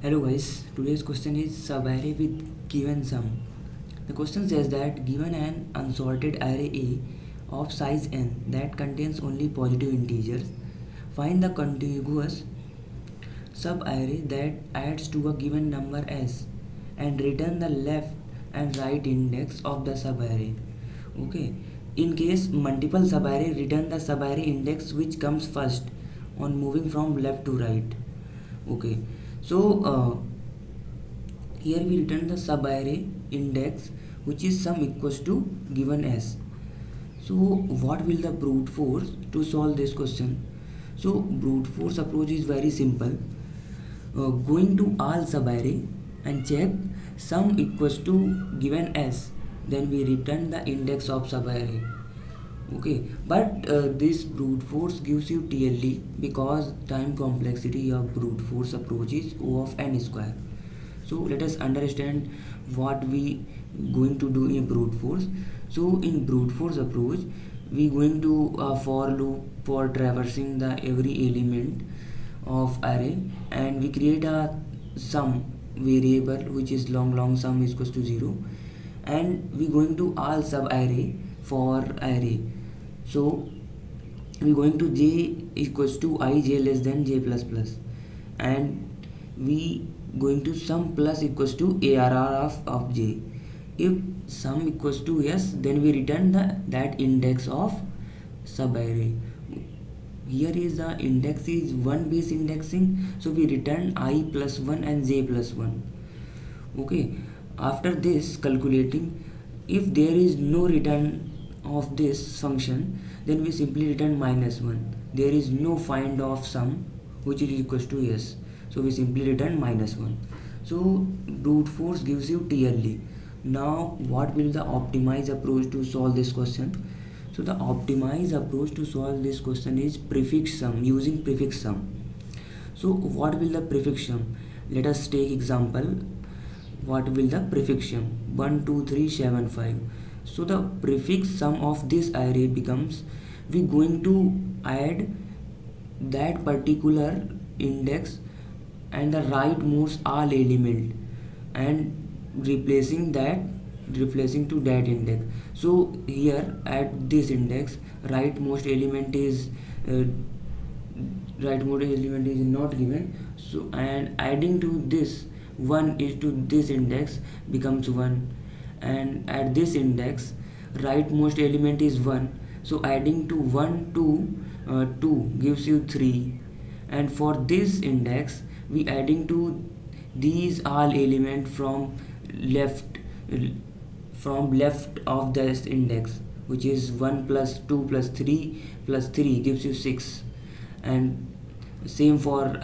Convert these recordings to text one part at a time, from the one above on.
Hello guys, today's question is subarray with given sum. The question says that given an unsorted array A of size n that contains only positive integers, find the contiguous subarray that adds to a given number s and return the left and right index of the subarray. Okay. In case multiple subarray, return the subarray index which comes first on moving from left to right. Okay. So here we return the subarray index which is sum equals to given s. So what will the brute force to solve this question? So brute force approach is very simple. Going to all subarray and check sum equals to given s, then we return the index of subarray. Okay, but this brute force gives you TLD because time complexity of brute force approach is O of n square. So let us understand what we going to do in brute force. So in brute force approach, we going to for loop for traversing the every element of array, and we create a sum variable which is long sum is equals to 0, and we going to all sub array for array. So we going to j equals to I j less than j plus plus, and we going to sum plus equals to arr of j. If sum equals to yes, then we return that index of subarray. Here is the index is 1 base indexing, so we return I plus 1 and j plus 1. Okay, after this calculating, if there is no return of this function, then we simply return minus 1. There is no find of sum which is equals to yes, so we simply return minus 1. So brute force gives you TLD. Now what will the optimized approach to solve this question? So the optimized approach to solve this question is prefix sum, using prefix sum. So what will the prefix sum? Let us take example. What will the prefix sum? 1 2 3 7 5. So the prefix sum of this array becomes, we going to add that particular index and the rightmost all element and replacing to that index. So here at this index, rightmost element is not given, so and adding to this 1 is to this index becomes 1, and at this index rightmost element is 1, so adding to 1 to 2 gives you 3, and for this index we adding to these all element from left of this index, which is 1 plus 2 plus 3 plus 3 gives you 6, and same for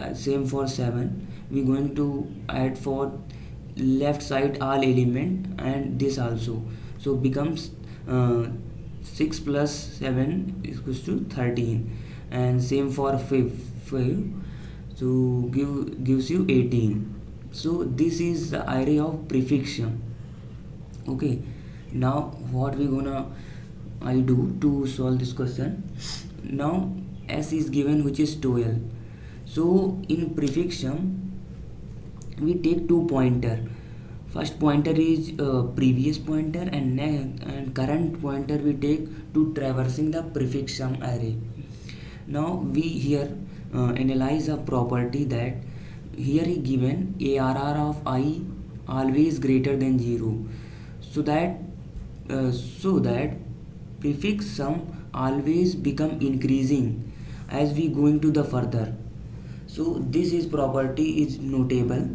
7. We going to add for left side all element and this also, so becomes 6 plus 7 is equals to 13, and same for 5, so gives you 18. So this is the array of prefix sum. Okay, now what we gonna I do to solve this question? Now s is given which is 12. So in prefix sum we take two pointer. First pointer is previous pointer, and current pointer we take to traversing the prefix sum array. Now we here analyze a property that here is given arr of I always greater than 0, so that prefix sum always become increasing as we going to the further. So this is property is notable.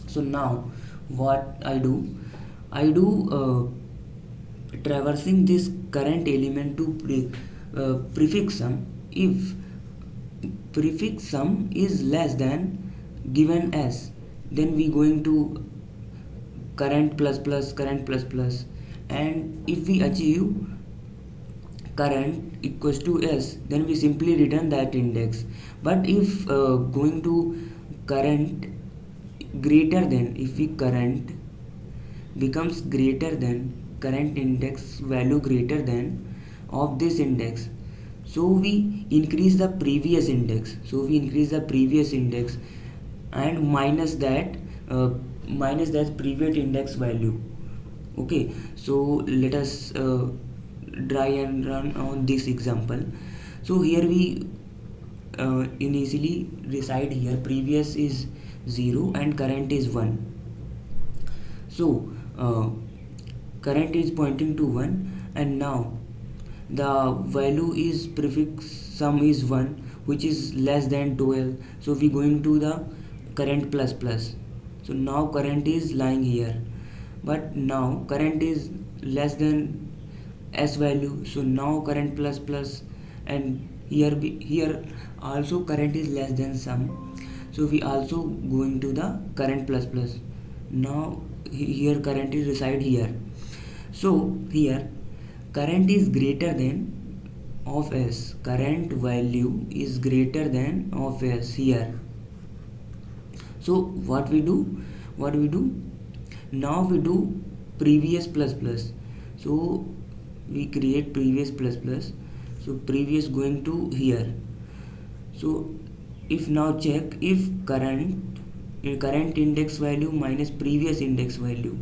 So now what I do traversing this current element to prefix sum. If prefix sum is less than given s, then we going to current plus plus, and if we achieve current equals to s, then we simply return that index. But if going to current greater than, if we current becomes greater than current index value greater than of this index, so we increase the previous index, and minus that previous index value. Okay, so let us try and run on this example. So here we initially reside here, previous is 0 and current is 1. So current is pointing to 1, and now the value is prefix sum is 1, which is less than 12. So we going to the current plus plus. So now current is lying here, but now current is less than s value, so now current plus plus, and here also current is less than sum, so we also going to the current plus plus. Now here current is reside here, so here current is greater than of s, current value is greater than of s here. So what we do, now we do previous plus plus. So we create previous plus plus, so previous going to here. So if now check, if current index value minus previous index value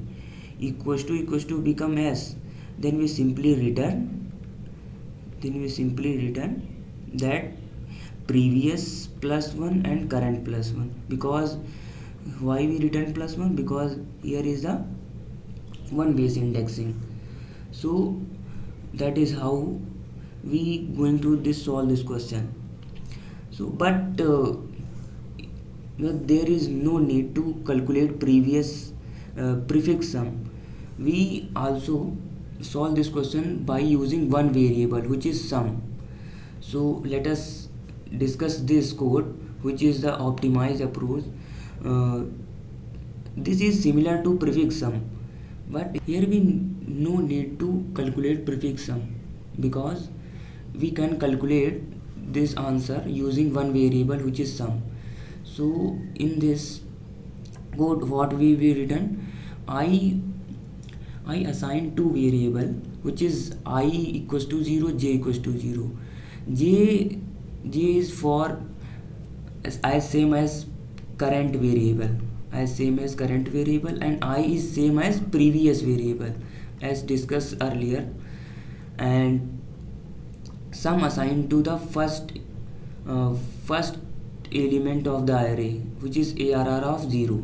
equals to become s, then we simply return that previous plus 1 and current plus 1. Because why we return plus 1? Because here is the one base indexing. So that is how we going to solve this question. So but there is no need to calculate previous prefix sum. We also solve this question by using one variable, which is sum. So let us discuss this code, which is the optimized approach. This is similar to prefix sum, but here we no need to calculate prefix sum, because we can calculate this answer using one variable, which is sum. So in this code, what we written, I assign two variable, which is I equals to 0, j equals to 0. J is for as same as current variable, and I is same as previous variable as discussed earlier, and sum assigned to the first element of the array, which is ARR of 0.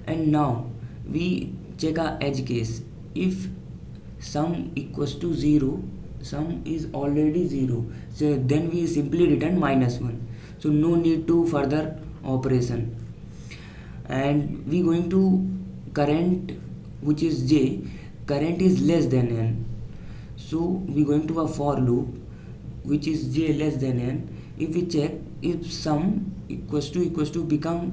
And now we check our edge case. If sum equals to 0, sum is already 0, so then we simply return minus 1. So no need to further operation. And we going to current, which is j, current is less than n. So we going to a for loop, which is j less than n. If we check, if sum equals to become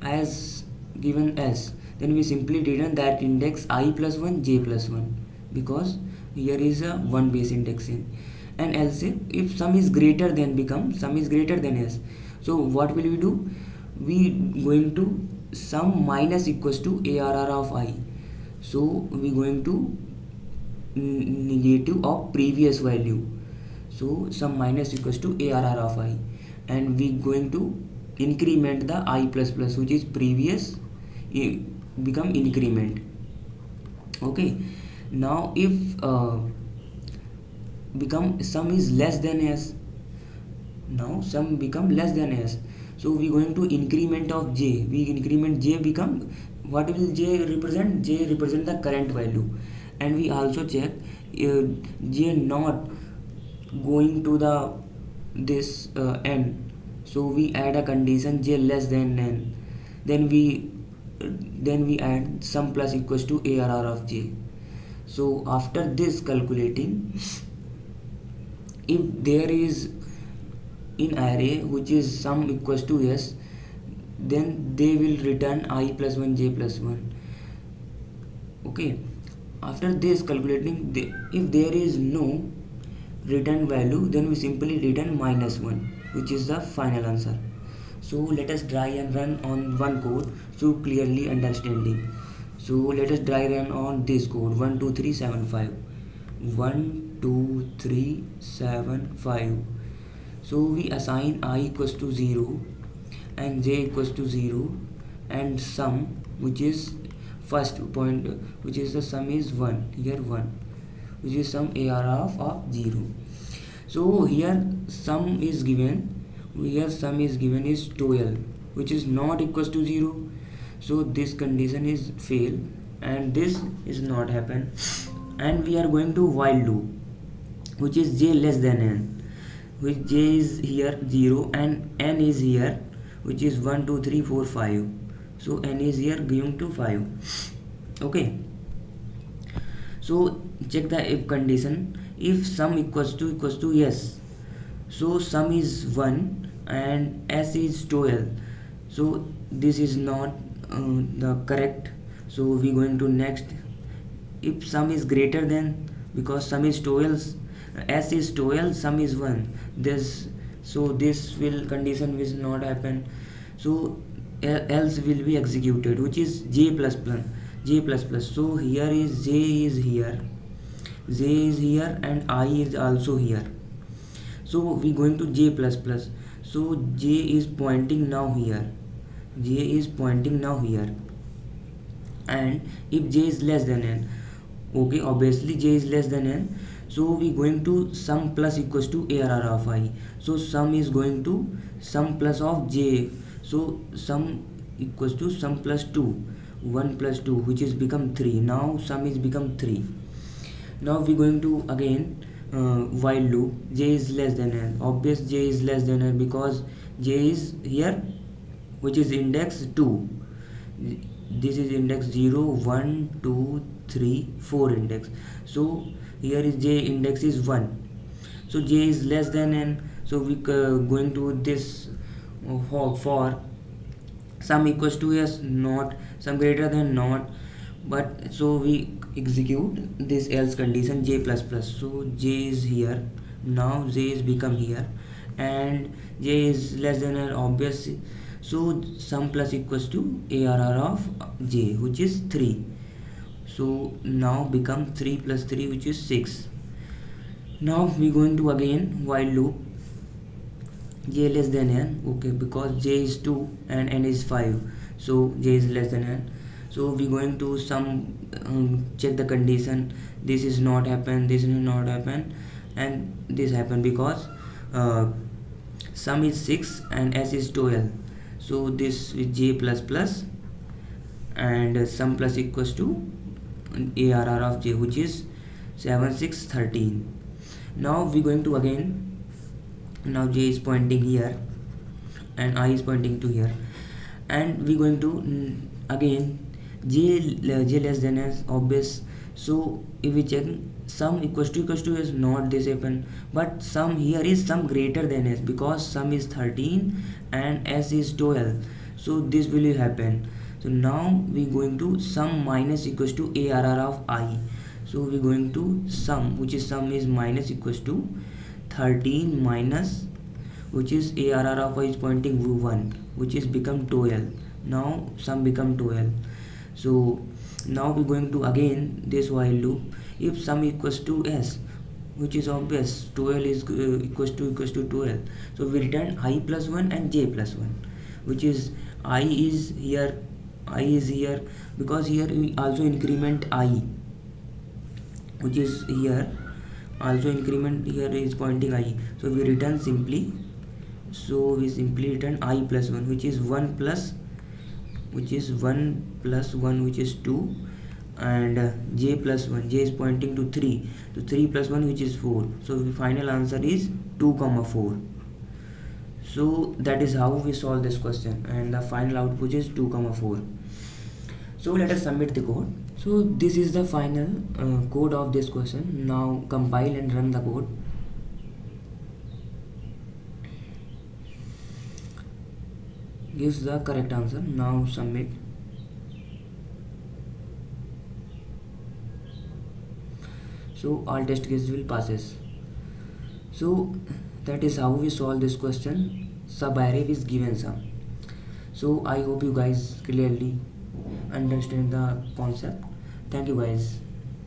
as given s, then we simply return that index I plus 1, j plus 1, because here is a one base indexing. And else if sum is greater than s, so what will we do? We going to sum minus equals to ARR of I. So we going to negative of previous value. So sum minus equals to ARR of I, and we going to increment the I plus plus, which is previous, become increment. Okay, now if become sum is less than s, now sum become less than s, so we going to increment of j. We increment j become, what will j represent? J represent the current value. And we also check j not going to the this n, so we add a condition j less than n, then we add sum plus equals to ARR of j. So after this calculating, if there is in array which is sum equals to s, then they will return I plus 1, j plus 1. Okay, after this calculating, if there is no return value, then we simply return minus 1, which is the final answer. So let us try and run on one code so clearly understanding. So let us try run on this code 1 2 3 7 5 1 2 3 7 5. So we assign I equals to 0, and j equals to 0, and sum, which is first point, which is the sum is 1, here 1, which is sum AR of 0. So here sum is given, is 12, which is not equals to 0. So this condition is fail, and this is not happen. And we are going to while loop, which is j less than n, which j is here 0 and n is here, which is 1 2 3 4 5. So n is here going to 5. Okay, so check the if condition. If sum equals to yes, so sum is 1 and s is 12. So this is not the correct. So we going to next. If sum is greater than, because sum is 12, s is 12, sum is 1, this, so this will condition will not happen. So else will be executed, which is j plus plus. So here is j is here, and I is also here. So we going to j plus plus. So j is pointing now here, and if j is less than n, okay, obviously j is less than n, so we going to sum plus equals to ARR of I. So sum is going to sum plus of j, so sum equals to sum plus 2, 1 plus 2, which is become 3. Now sum is become 3. Now we going to again while loop, j is less than n, obvious j is less than n, because j is here, which is index 2, this is index 0 1 2 3 4 index. So here is j index is 1, so j is less than n. So we going to this for sum equals to yes, not, sum greater than not, but so we execute this else condition j plus plus. So j is here, now j is become here, and j is less than n, obvious. So sum plus equals to ARR of j, which is 3. So now become 3 plus 3, which is 6. Now we going to again while loop, j less than n, okay, because j is 2 and n is 5, so j is less than n. So we going to sum, check the condition, this is not happen, this is not happen, and this happen, because sum is 6 and s is 12. So this is j plus plus, and sum plus equals to ARR of j, which is 7 6 13. Now we going to again, now j is pointing here and I is pointing to here, and we going to again j less than s, obvious. So if we check sum equals to is not this happen, but sum here is sum greater than s, because sum is 13 and s is 12, so this will happen. So now we going to sum minus equals to ARR of I. So we going to sum, which is sum is minus equals to 13 minus, which is ARR of I is pointing 1, which is become 12. Now sum become 12. So now we going to again this while loop. If sum equals to s, which is obvious, 12 is equals to 12, so we return I plus 1 and j plus 1, which is I is here, because here we also increment I, which is here, also increment here is pointing I, so we return simply, so we simply return I plus 1, which is 1 plus 1, which is 2, and j plus 1, j is pointing to 3, so 3 plus 1, which is 4. So the final answer is 2 comma 4. So that is how we solve this question, and the final output is 2 comma 4. So let us submit the code. So this is the final code of this question. Now compile and run the code. Gives the correct answer. Now submit. So all test cases will passes. So that is how we solve this question. Subarray is given sum. So I hope you guys clearly understand the concept. Thank you guys.